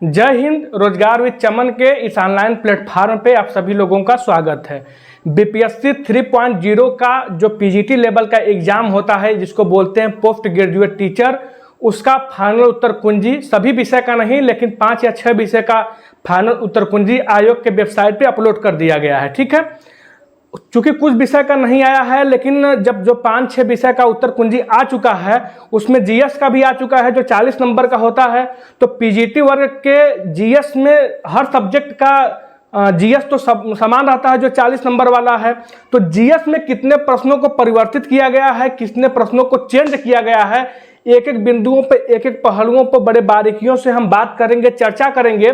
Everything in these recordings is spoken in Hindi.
जय हिंद। रोजगार विद चमन के इस ऑनलाइन प्लेटफॉर्म पे आप सभी लोगों का स्वागत है। बीपीएससी 3.0 का जो पीजीटी लेवल का एग्जाम होता है जिसको बोलते हैं पोस्ट ग्रेजुएट टीचर, उसका फाइनल उत्तर कुंजी सभी विषय का नहीं लेकिन 5 या 6 विषय का फाइनल उत्तर कुंजी आयोग के वेबसाइट पे अपलोड कर दिया गया है। ठीक है, चूंकि कुछ विषय का नहीं आया है लेकिन जब जो 5-6 विषय का उत्तर कुंजी आ चुका है उसमें जीएस का भी आ चुका है जो 40 नंबर का होता है। तो पीजीटी वर्ग के जीएस में हर सब्जेक्ट का जीएस तो समान रहता है जो 40 नंबर वाला है। तो जीएस में कितने प्रश्नों को परिवर्तित किया गया है, कितने प्रश्नों को चेंज किया गया है, एक एक बिंदुओं पे एक एक पहलुओं पर बड़े बारीकियों से हम बात करेंगे, चर्चा करेंगे।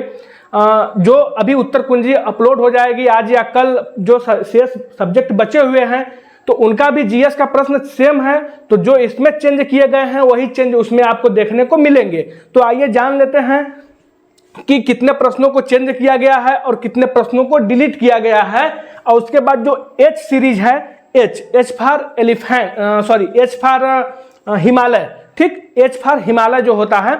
जो अभी उत्तर कुंजी अपलोड हो जाएगी आज या कल, जो शेष सब्जेक्ट बचे हुए हैं तो उनका भी जीएस का प्रश्न सेम है। तो जो इसमें चेंज किए गए हैं वही चेंज उसमें आपको देखने को मिलेंगे। तो आइए जान लेते हैं कि कितने प्रश्नों को चेंज किया गया है और कितने प्रश्नों को डिलीट किया गया है। और उसके बाद जो एच सीरीज है, H for elephant, H for Himalaya, ठीक, एच फॉर हिमालय जो होता है,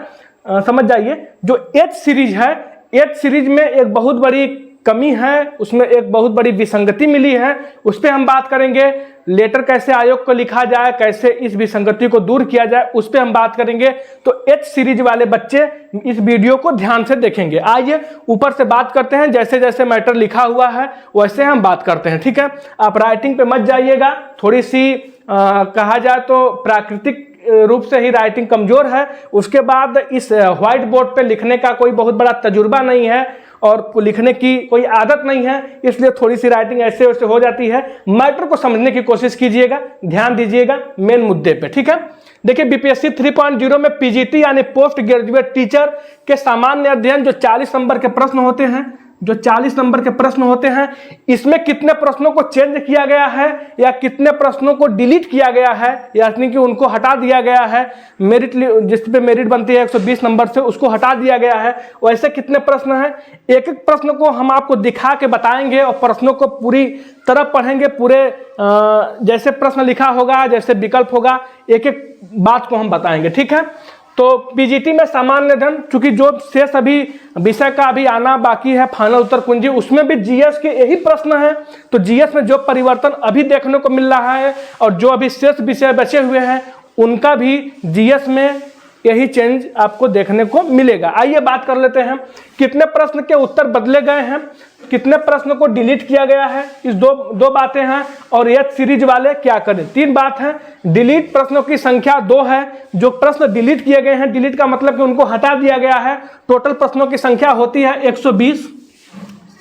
समझ जाइए। जो एच सीरीज है, एच सीरीज में एक बहुत बड़ी कमी है, उसमें एक बहुत बड़ी विसंगति मिली है, उस पर हम बात करेंगे। लेटर कैसे आयोग को लिखा जाए, कैसे इस विसंगति को दूर किया जाए, उस पर हम बात करेंगे। तो एच सीरीज वाले बच्चे इस वीडियो को ध्यान से देखेंगे। आइए ऊपर से बात करते हैं, जैसे जैसे मैटर लिखा हुआ है वैसे हम बात करते हैं। ठीक है, आप राइटिंग पे मत जाइएगा, थोड़ी सी कहा जाए तो प्राकृतिक रूप से ही राइटिंग कमजोर है। उसके बाद इस व्हाइट बोर्ड पे लिखने का कोई बहुत बड़ा तजुर्बा नहीं है और लिखने की कोई आदत नहीं है, इसलिए थोड़ी सी राइटिंग ऐसे वैसे हो जाती है। मैटर को समझने की कोशिश कीजिएगा, ध्यान दीजिएगा मेन मुद्दे पे। ठीक है, देखिए बीपीएससी 3.0 में पीजीटी यानी पोस्ट ग्रेजुएट टीचर के सामान्य अध्ययन जो 40 नंबर के प्रश्न होते हैं, जो 40 नंबर के प्रश्न होते हैं, इसमें कितने प्रश्नों को चेंज किया गया है या कितने प्रश्नों को डिलीट किया गया है, यानी कि उनको हटा दिया गया है। मेरिट जिस पे मेरिट बनती है 120 नंबर से, उसको हटा दिया गया है। वैसे कितने प्रश्न हैं, एक एक प्रश्न को हम आपको दिखा के बताएंगे और प्रश्नों को पूरी तरह पढ़ेंगे। पूरे जैसे प्रश्न लिखा होगा, जैसे विकल्प होगा, एक एक बात को हम बताएंगे। ठीक है, तो पीजीटी में सामान्य अध्ययन, चूंकि जो शेष अभी विषय का अभी आना बाकी है फाइनल उत्तर कुंजी, उसमें भी जीएस के यही प्रश्न है। तो जीएस में जो परिवर्तन अभी देखने को मिल रहा है और जो अभी शेष विषय बचे हुए हैं उनका भी जीएस में यही चेंज आपको देखने को मिलेगा। आइए बात कर लेते हैं कितने प्रश्न के उत्तर बदले गए हैं, कितने प्रश्न को डिलीट किया गया है। इस दो बातें हैं। और एच सीरीज वाले क्या करें, 3 बात है। डिलीट प्रश्नों की संख्या 2 है। जो प्रश्न डिलीट किए गए हैं, डिलीट का मतलब कि उनको हटा दिया गया है। टोटल प्रश्नों की संख्या होती है 120,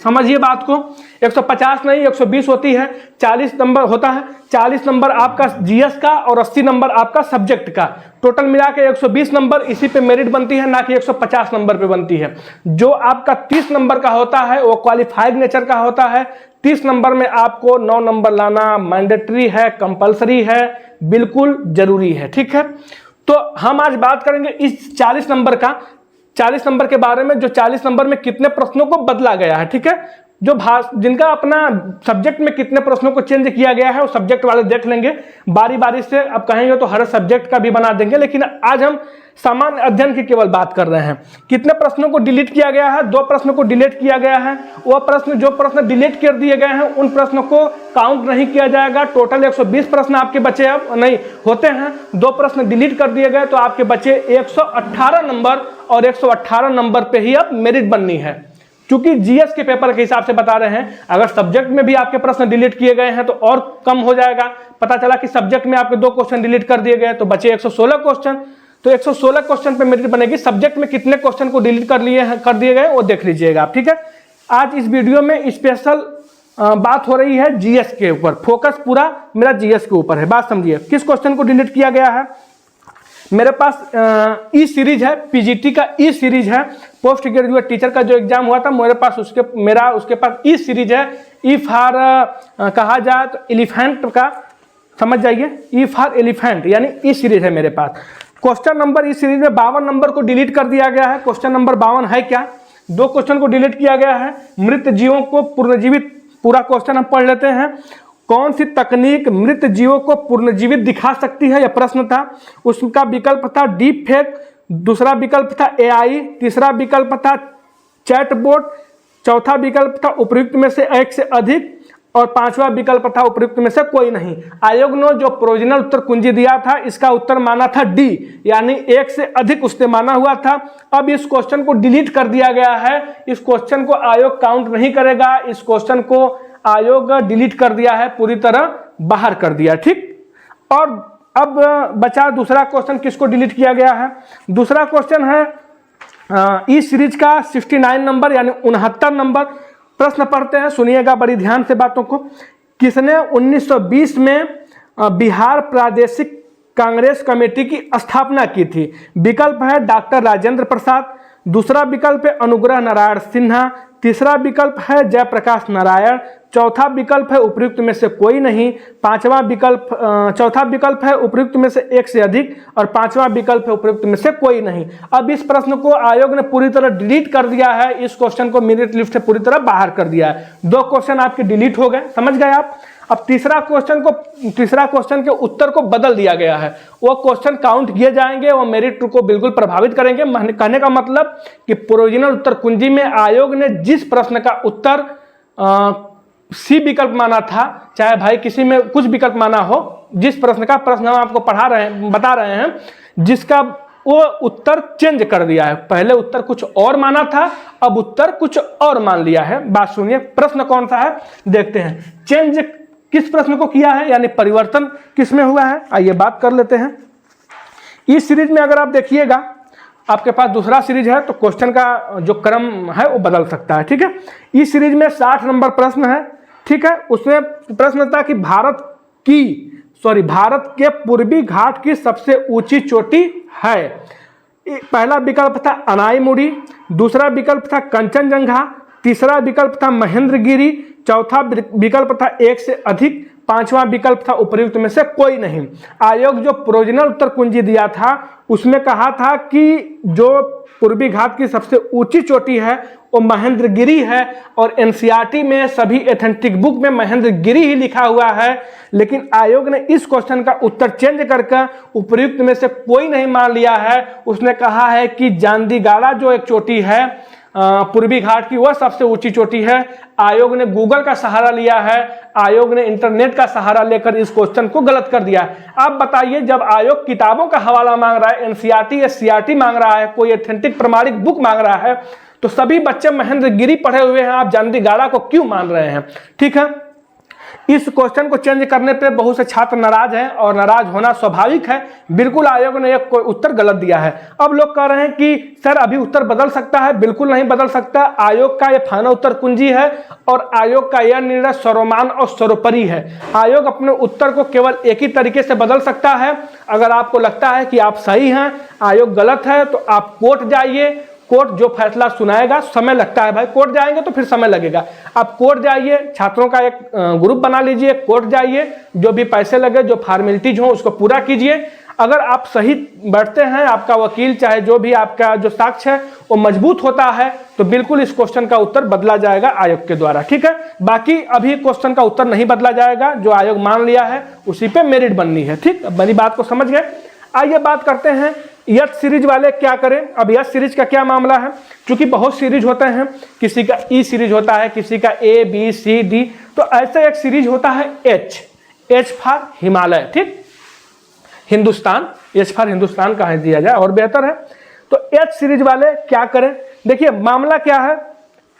समझिए बात को, 150 नहीं 120 होती है। 40 नंबर होता है, 40 नंबर आपका जीएस का और 80 नंबर आपका सब्जेक्ट का, टोटल मिला के 120 नंबर इसी पे मेरिट बनती है, ना कि 150 नंबर पे बनती है। जो आपका 30 नंबर का होता है वो क्वालिफाइड नेचर का होता है। 30 नंबर में आपको 9 नंबर लाना मैंडेटरी है, कंपल्सरी है, बिल्कुल जरूरी है। ठीक है, तो हम आज बात करेंगे इस 40 नंबर का, 40 नंबर के बारे में, जो 40 नंबर में कितने प्रश्नों को बदला गया है। ठीक है, जो जिनका अपना सब्जेक्ट में कितने प्रश्नों को चेंज किया गया है वो सब्जेक्ट वाले देख लेंगे बारी बारी से। अब कहेंगे तो हर सब्जेक्ट का भी बना देंगे, लेकिन आज हम सामान्य अध्ययन की केवल बात कर रहे हैं। कितने प्रश्नों को डिलीट किया गया है, 2 प्रश्नों को डिलीट किया गया है। वह प्रश्न, जो प्रश्न डिलीट कर दिए गए हैं उन प्रश्नों को काउंट नहीं किया जाएगा। टोटल 120 प्रश्न आपके बचे अब नहीं होते हैं, 2 प्रश्न डिलीट कर दिए गए तो आपके बचे 118 नंबर और 118 नंबर पे ही अब मेरिट बननी है। क्योंकि जीएस के पेपर के हिसाब से बता रहे हैं, अगर सब्जेक्ट में भी आपके प्रश्न डिलीट किए गए हैं तो और कम हो जाएगा। पता चला कि सब्जेक्ट में आपके 2 क्वेश्चन डिलीट कर दिए गए तो बचे 116 क्वेश्चन, तो 116 क्वेश्चन पे मेरिट बनेगी। सब्जेक्ट में कितने क्वेश्चन को डिलीट कर दिए गए वो देख लीजिएगा आप। ठीक है, आज इस वीडियो में स्पेशल बात हो रही है जीएस के ऊपर, फोकस पूरा मेरा जीएस के ऊपर है। बात समझिए, किस क्वेश्चन को डिलीट किया गया है। मेरे पास ई सीरीज है, पीजीटी का ई सीरीज है, पोस्ट ग्रेजुएट टीचर का जो एग्जाम हुआ था मेरे पास उसके पास ई सीरीज है। ई फॉर कहा जाए तो एलिफेंट का, समझ जाइए, ई फॉर एलिफेंट यानी ई सीरीज है मेरे पास। क्वेश्चन नंबर इस सीरीज में 52 नंबर को डिलीट कर दिया गया है। क्वेश्चन नंबर 52 है क्या, 2 क्वेश्चन को डिलीट किया गया है। मृत जीवों को पुनर्जीवित, पूरा क्वेश्चन हम पढ़ लेते हैं। कौन सी तकनीक मृत जीवों को पुनर्जीवित दिखा सकती है, यह प्रश्न था। उसका विकल्प था डीप फेक, दूसरा विकल्प था AI, तीसरा विकल्प था चैटबॉट, चौथा विकल्प था उपयुक्त में से एक से अधिक, और पांचवा विकल्प था उपयुक्त में से कोई नहीं। आयोग ने जो प्रोविजनल उत्तर कुंजी दिया था इसका उत्तर माना था डी, यानी एक से अधिक उसने माना हुआ था। अब इस क्वेश्चन को डिलीट कर दिया गया है, इस क्वेश्चन को आयोग काउंट नहीं करेगा, इस क्वेश्चन को आयोग डिलीट कर दिया है, पूरी तरह बाहर कर दिया, ठीक। और अब बचा दूसरा क्वेश्चन, किसको डिलीट किया गया है? दूसरा क्वेश्चन है इस सीरीज का 69 नंबर यानी 69 नंबर प्रश्न पढ़ते हैं, सुनिएगा बड़ी ध्यान से बातों को। किसने 1920 में बिहार प्रादेशिक कांग्रेस कमेटी की स्थापना की थी? विकल्प है डॉक्टर राजेंद्र प्रसाद, दूसरा विकल्प है अनुग्रह नारायण सिन्हा, तीसरा विकल्प है जयप्रकाश नारायण, चौथा विकल्प है उपयुक्त में से कोई नहीं, चौथा विकल्प है उपयुक्त में से एक से अधिक, और पांचवा विकल्प है उपयुक्त में से कोई नहीं। अब इस प्रश्न को आयोग ने पूरी तरह डिलीट कर दिया है, इस क्वेश्चन को मेरिट लिस्ट से पूरी तरह बाहर कर दिया है। दो क्वेश्चन आपके डिलीट हो गए, समझ गए आप। अब तीसरा क्वेश्चन के उत्तर को बदल दिया गया है, वो क्वेश्चन काउंट किए जाएंगे, वो मेरिट को बिल्कुल प्रभावित करेंगे। कहने का मतलब कि प्रोविजनल उत्तर कुंजी में आयोग ने जिस प्रश्न का उत्तर सी विकल्प माना था, चाहे भाई किसी में कुछ विकल्प माना हो, जिस प्रश्न हम आपको बता रहे हैं, जिसका वो उत्तर चेंज कर दिया है। पहले उत्तर कुछ और माना था, अब उत्तर कुछ और मान लिया है। बात सुनिए, प्रश्न कौन सा है देखते हैं। चेंज किस प्रश्न को किया है, यानी परिवर्तन किस में हुआ है, आइए बात कर लेते हैं। इस सीरीज में अगर आप देखिएगा, आपके पास दूसरा सीरीज है तो क्वेश्चन का जो क्रम है वो बदल सकता है, ठीक है। इस सीरीज में 60 नंबर प्रश्न है, ठीक है। उसमें प्रश्न था कि भारत के पूर्वी घाट की सबसे ऊंची चोटी है। पहला विकल्प था अनाईमुड़ी, दूसरा विकल्प था कंचनजंगा, तीसरा विकल्प था महेंद्रगिरी, चौथा विकल्प था एक से अधिक, पांचवा विकल्प था उपयुक्त में से कोई नहीं। आयोग जो प्रोविजनल उत्तर कुंजी दिया था उसमें कहा था कि जो पूर्वी घाट की सबसे ऊंची चोटी है वो महेंद्रगिरी है, और एनसीईआरटी में सभी एथेंटिक बुक में महेंद्रगिरी ही लिखा हुआ है। लेकिन आयोग ने इस क्वेश्चन का उत्तर चेंज करके उपयुक्त में से कोई नहीं मान लिया है। उसने कहा है कि जांदीगाड़ा जो एक चोटी है पूर्वी घाट की, वह सबसे ऊंची चोटी है। आयोग ने गूगल का सहारा लिया है, आयोग ने इंटरनेट का सहारा लेकर इस क्वेश्चन को गलत कर दिया है। आप बताइए, जब आयोग किताबों का हवाला मांग रहा है, एनसीईआरटी या सीईआरटी मांग रहा है, कोई एथेंटिक प्रमाणिक बुक मांग रहा है, तो सभी बच्चे महेंद्रगिरी पढ़े हुए हैं, आप जांदीगाड़ा को क्यों मान रहे हैं, ठीक है। इस क्वेश्चन को चेंज करने पे बहुत से छात्र नाराज हैं, और नाराज होना स्वाभाविक है। बिल्कुल आयोग ने एक उत्तर गलत दिया है। अब लोग कह रहे हैं कि सर अभी उत्तर बदल सकता है, बिल्कुल नहीं बदल सकता। आयोग का यह फाइनल उत्तर कुंजी है, और आयोग का यह निर्णय सर्वमान्य और सर्वोपरि है। आयोग अपने उत्तर को केवल एक ही तरीके से बदल सकता है। अगर आपको लगता है कि आप सही हैं, आयोग गलत है, तो आप कोर्ट जाइए, कोर्ट जो फैसला सुनाएगा, समय लगता है भाई, कोर्ट जाएंगे तो फिर समय लगेगा। आप कोर्ट जाइए, छात्रों का एक ग्रुप बना लीजिए, कोर्ट जाइए, जो भी पैसे लगे, जो फॉर्मेलिटीज हो उसको पूरा कीजिए। अगर आप सही बैठते हैं, आपका वकील चाहे जो भी आपका जो साक्ष्य है वो मजबूत होता है, तो बिल्कुल इस क्वेश्चन का उत्तर बदला जाएगा आयोग के द्वारा, ठीक है। बाकी अभी क्वेश्चन का उत्तर नहीं बदला जाएगा, जो आयोग मान लिया है उसी पे मेरिट बननी है, ठीक। अब मेरी बात को समझ गए। आइए बात करते हैं यथ सीरीज वाले क्या करें। अब यथ सीरीज का क्या मामला है, क्योंकि बहुत सीरीज होते हैं, किसी का ई सीरीज होता है, किसी का ए बी सी डी, तो ऐसे एक सीरीज होता है एच फॉर हिमालय, ठीक, हिंदुस्तान, एच फॉर हिंदुस्तान कहा दिया जाए और बेहतर है। तो एच सीरीज वाले क्या करें, देखिए मामला क्या है।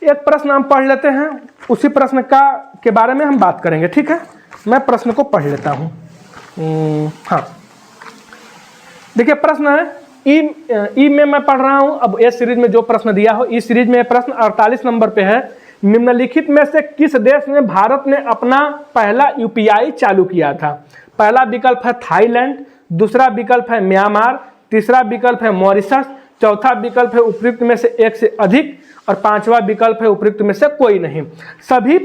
एक प्रश्न हम पढ़ लेते हैं, उसी प्रश्न के बारे में हम बात करेंगे, ठीक है। मैं प्रश्न को पढ़ लेता हूँ। हाँ, देखिए प्रश्न है ई में मैं पढ़ रहा हूं। अब एस सीरीज में जो प्रश्न दिया हो, इस सीरीज में प्रश्न 48 नंबर पे है। निम्नलिखित में से किस देश में भारत ने अपना पहला यूपीआई चालू किया था? पहला विकल्प है थाईलैंड, दूसरा विकल्प है म्यांमार, तीसरा विकल्प है मॉरिशस, चौथा विकल्प है उपयुक्त में से एक से अधिक, और पांचवा विकल्प है उपयुक्त में से कोई नहीं। सभी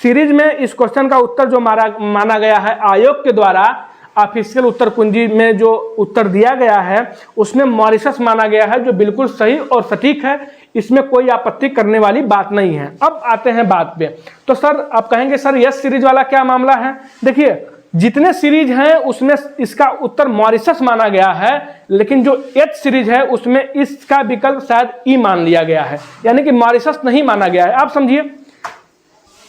सीरीज में इस क्वेश्चन का उत्तर जो माना गया है आयोग के द्वारा, ऑफिशियल उत्तर कुंजी में जो उत्तर दिया गया है उसमें मॉरिशस माना गया है, जो बिल्कुल सही और सटीक है। इसमें कोई आपत्ति करने वाली बात नहीं है। अब आते हैं बात पे। तो सर आप कहेंगे सर यस सीरीज वाला क्या मामला है। देखिए जितने सीरीज हैं उसमें इसका उत्तर मॉरिशस माना गया है, लेकिन जो एच सीरीज है उसमें इसका विकल्प शायद ई मान लिया गया है, यानी कि मॉरिशस नहीं माना गया है। आप समझिए,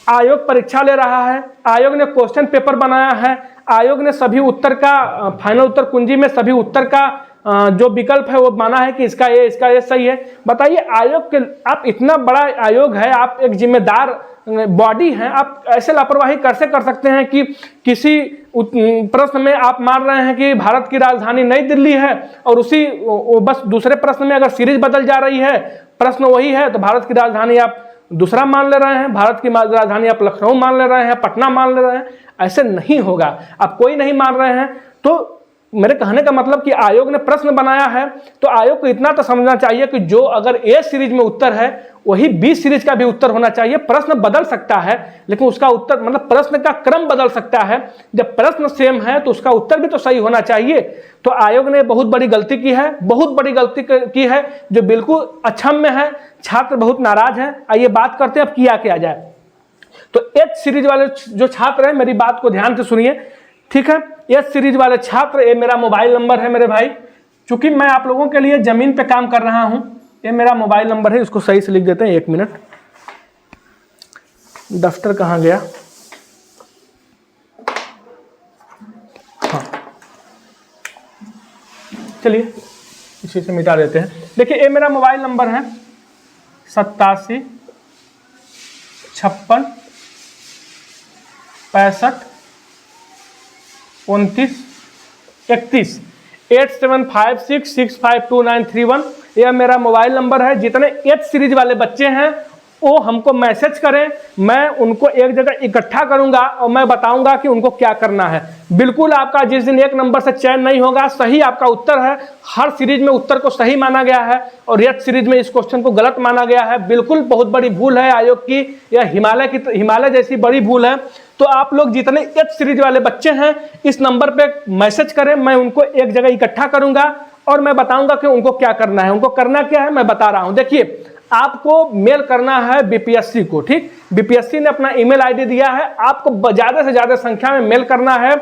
आयोग परीक्षा ले रहा है, आयोग ने क्वेश्चन पेपर बनाया है, आयोग ने सभी उत्तर का फाइनल उत्तर कुंजी में सभी उत्तर का जो विकल्प है वो माना है कि इसका ये सही है। बताइए, आयोग के आप इतना बड़ा आयोग है, आप एक जिम्मेदार बॉडी हैं, आप ऐसे लापरवाही कैसे कर सकते हैं कि किसी प्रश्न में आप मान रहे हैं कि भारत की राजधानी नई दिल्ली है और उसी बस दूसरे प्रश्न में अगर सीरीज बदल जा रही है, प्रश्न वही है, तो भारत की राजधानी आप दूसरा मान ले रहे हैं, भारत की राजधानी आप लखनऊ मान ले रहे हैं, पटना मान ले रहे हैं। ऐसे नहीं होगा, आप कोई नहीं मान रहे हैं। तो मेरे कहने का मतलब कि आयोग ने प्रश्न बनाया है तो आयोग को इतना तो समझना चाहिए कि जो अगर ए सीरीज में उत्तर है वही बी सीरीज का भी उत्तर होना चाहिए। प्रश्न बदल सकता है लेकिन उसका उत्तर मतलब प्रश्न का क्रम बदल सकता है, जब प्रश्न सेम है तो उसका उत्तर भी तो सही होना चाहिए। तो आयोग ने बहुत बड़ी गलती की है, बहुत बड़ी गलती की है जो बिल्कुल अक्षम्य है। छात्र बहुत नाराज हैं। आइए बात करते हैं अब किया क्या जाए। तो एच सीरीज वाले जो छात्र हैं मेरी बात को ध्यान से सुनिए, ठीक है। एच सीरीज वाले छात्र, ये मेरा मोबाइल नंबर है मेरे भाई, चूंकि मैं आप लोगों के लिए जमीन पे काम कर रहा हूं, ये मेरा मोबाइल नंबर है, इसको सही से लिख देते हैं। 1 मिनट, दफ्तर कहाँ गया? हाँ चलिए इसी से मिटा देते हैं। देखिए ये मेरा मोबाइल नंबर है 87 56 65 29 31 8756652931। यह मेरा मोबाइल नंबर है। जितने एच सीरीज वाले बच्चे हैं वो हमको मैसेज करें, मैं उनको एक जगह इकट्ठा करूंगा और मैं बताऊंगा कि उनको क्या करना है। बिल्कुल आपका जिस दिन एक नंबर से चयन नहीं होगा, सही आपका उत्तर है। हर सीरीज में उत्तर को सही माना गया है और एच सीरीज में इस क्वेश्चन को गलत माना गया है। बिल्कुल बहुत बड़ी भूल है आयोग की, यह हिमालय जैसी बड़ी भूल है। तो आप लोग जितने एच सीरीज वाले बच्चे हैं इस नंबर पे मैसेज करें, मैं उनको एक जगह इकट्ठा करूंगा और मैं बताऊंगा कि उनको क्या करना है। उनको करना क्या है मैं बता रहा हूं। देखिए, आपको मेल करना है बीपीएससी को, ठीक। बीपीएससी ने अपना ईमेल आईडी दिया है, आपको ज्यादा से ज्यादा संख्या में मेल करना है।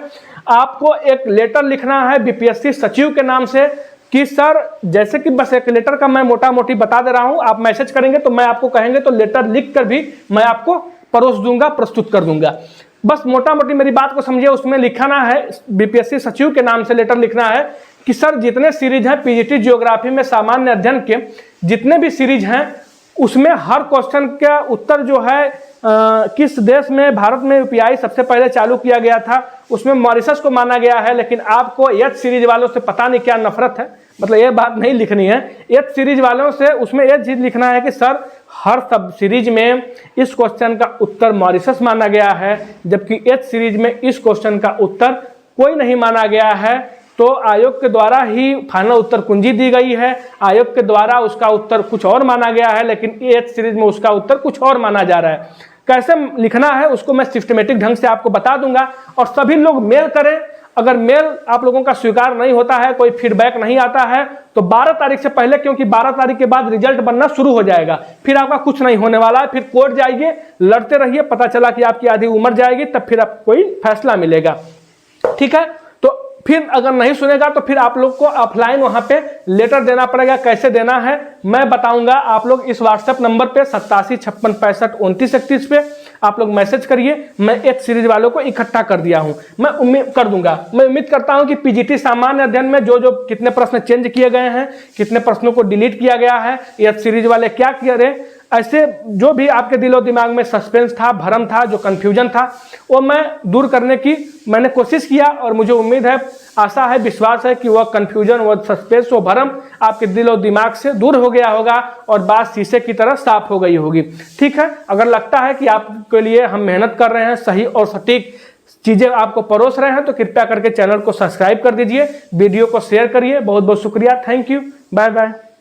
आपको एक लेटर लिखना है बीपीएससी सचिव के नाम से कि सर, जैसे कि बस एक लेटर का मैं मोटा मोटी बता दे रहा हूं, आप मैसेज करेंगे तो मैं आपको कहेंगे तो लेटर लिख कर भी मैं आपको परोस दूंगा, प्रस्तुत कर दूंगा। बस मोटा मोटी मेरी बात को समझिए। उसमें लिखाना है बीपीएससी सचिव के नाम से लेटर लिखना है कि सर जितने सीरीज हैं पीजीटी ज्योग्राफी में सामान्य अध्ययन के जितने भी सीरीज हैं उसमें हर क्वेश्चन का उत्तर जो है किस देश में, भारत में यूपीआई सबसे पहले चालू किया गया था, उसमें मॉरिशस को माना गया है। लेकिन आपको एच सीरीज वालों से पता नहीं क्या नफरत है, मतलब ये बात नहीं लिखनी है। एच सीरीज वालों से उसमें यह चीज लिखना है कि सर हर सब सीरीज में इस क्वेश्चन का उत्तर मॉरिशस माना गया है, जबकि एच सीरीज में इस क्वेश्चन का उत्तर कोई नहीं माना गया है। तो आयोग के द्वारा ही फाइनल उत्तर कुंजी दी गई है, आयोग के द्वारा उसका उत्तर कुछ और माना गया है, लेकिन एच सीरीज में उसका उत्तर कुछ और माना जा रहा है। कैसे लिखना है उसको मैं सिस्टमेटिक ढंग से आपको बता दूंगा और सभी लोग मेल करें। अगर मेल आप लोगों का स्वीकार नहीं होता है, कोई फीडबैक नहीं आता है, तो 12 तारीख से पहले, क्योंकि 12 तारीख के बाद रिजल्ट बनना शुरू हो जाएगा, फिर आपका कुछ नहीं होने वाला है। फिर कोर्ट जाइए, लड़ते रहिए, पता चला कि आपकी आधी उम्र जाएगी, तब फिर आपको कोई फैसला मिलेगा, ठीक है। तो फिर अगर नहीं सुनेगा तो फिर आप लोग को ऑफलाइन वहां पे लेटर देना पड़ेगा। कैसे देना है मैं बताऊंगा। आप लोग इस व्हाट्सएप नंबर पे 87 56 65 29 31 पे आप लोग मैसेज करिए। मैं एच सीरीज वालों को इकट्ठा कर दिया हूं, मैं उम्मीद कर दूंगा। मैं उम्मीद करता हूं कि पीजीटी सामान्य अध्ययन में जो कितने प्रश्न चेंज किए गए हैं, कितने प्रश्नों को डिलीट किया गया है, एच सीरीज वाले क्या किया रहे, ऐसे जो भी आपके दिलो दिमाग में सस्पेंस था, भरम था, जो कंफ्यूजन था, वो मैं दूर करने की मैंने कोशिश किया और मुझे उम्मीद है, आशा है, विश्वास है कि वह कंफ्यूजन, वह सस्पेंस, वो भरम आपके दिलो दिमाग से दूर हो गया होगा और बात शीशे की तरह साफ हो गई होगी, ठीक है। अगर लगता है कि आपके लिए हम मेहनत कर रहे हैं, सही और सटीक चीजें आपको परोस रहे हैं, तो कृपया करके चैनल को सब्सक्राइब कर दीजिए, वीडियो को शेयर करिए। बहुत बहुत शुक्रिया, थैंक यू, बाय बाय।